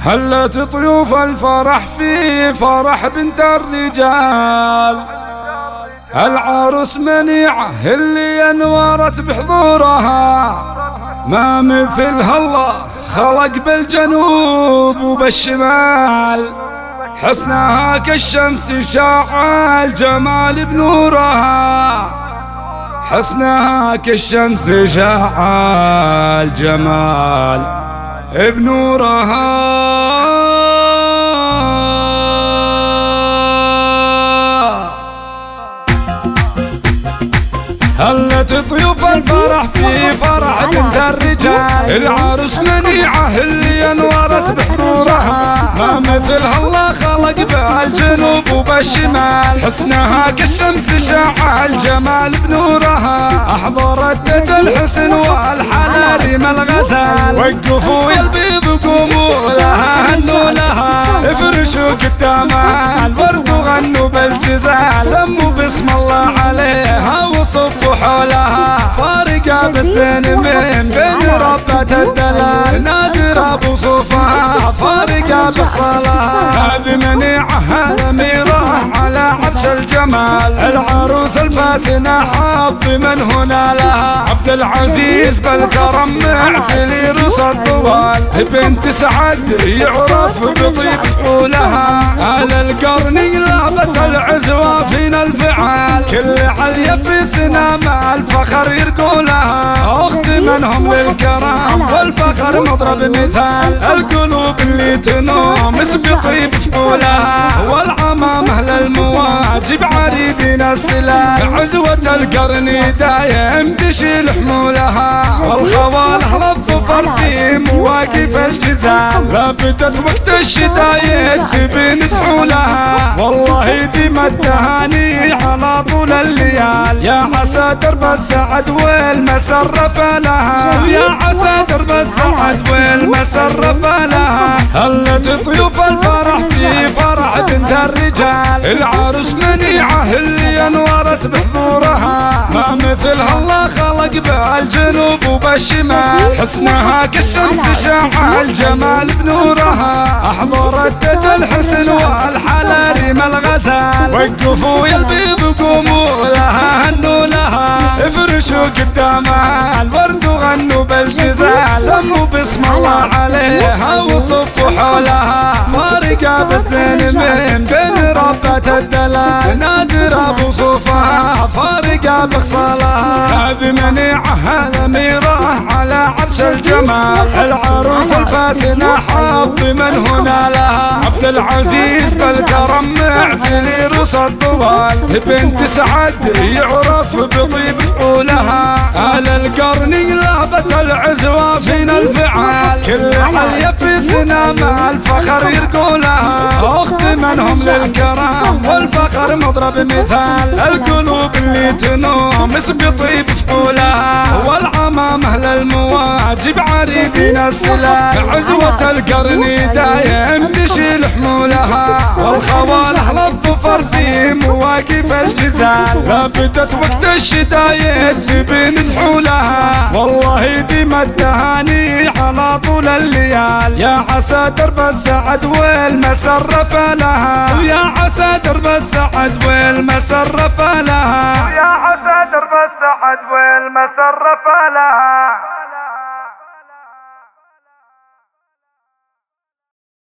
هلت طيوف الفرح في فرح بنت الرجال، العروس منيعة اللي انورت بحضورها، ما مثلها الله خلق بالجنوب وبالشمال، حسنها كالشمس شاع الجمال بنورها، حسنها كالشمس شاع الجمال بنورها. هلت طيوف الفرح في فرح بنت الرجال، العروس منيعة اللي انورت بحضورها، ما مثلها الله خلق بالجنوب وبالشمال، حسنها كالشمس شاع الجمال بنورها، احضرت تاج الحسن والحلال ما الغزال، وقفوا يا البيض قوموا لها هنوا لها، افرشوا قدامها الورد وغنوا بالجزال، سموا باسم الله عليها وصفوا حولها، فارقة بالزين من بين ربة الدلال، نادرة بوصوفها فارقة بخصالها، هذه منيعة الأميرة على عرش الجمال، العروس الفاتنة حظ من هنا لها، عبد العزيز بالكرم معتلي رؤوس الطوال، بنت سعد يعرف بطيب فعولها، على القرن لعبت العزوة فينا الفعال، كل عليا في سنام الفخر يرقولها، اخت منهم للكرام والفخر مضرب مثال، القلوب اللي تنومس بطيب فعولها، والعمامة للمواجب عريدين السلال، عزوة القرن دايم تشيل حمولها، والخواله للظفر في مواقف الجزال، لابدت وقت الشدايد تبين سحولها، والله ديم التهاني على طول الليال، يا عسى درب السعد والمسر فلها، يا عسى درب السعد والمسر فلها، هلت طيوف الفرح في فرح بنت الرجال، العروس منيعة اللي انورت بحضورها، ما مثلها الله خلق بالجنوب وبالشمال، حسنها كالشمس شاع الجمال بنورها، احضرت تاج الحسن والحلال ما الغزال، وقفوا يا البيض قوموا لها هنوا لها، افرشوا قدامها الورد وغنوا بالجزال، سموا باسم الله عليها وصفوا حولها، فارقة بالزين من بين ربة الدلال، نادرة بوصوفها فارقة بخصالها، هذه منيعة الأميرة على عرش الجمال، العروس الفاتنة حظ من هنا لها، عبد العزيز بالكرم معتلي رؤوس الطوال، بنت سعد يعرف بطيب فعولها، على القرن لعبت العزوة فينا الفعال، كل عليا في سنام الفخر يرقولها، اخت منهم للكرام والفخر مضرب مثال، القلوب اللي تنومس بطيب فعولها، والعمامة للمواجب عريدين السلال، عزوة القرن دايم تشيل حمولها، والخواله للظفر في مواقف الجزال، لابدت وقت الشدايد تبين سحولها، والله ديم التهاني على طول الليال، يا عسى درب السعد والمسر فلها، يا عسى درب السعد والمسر فلها، يا عسى درب السعد والمسر فلها.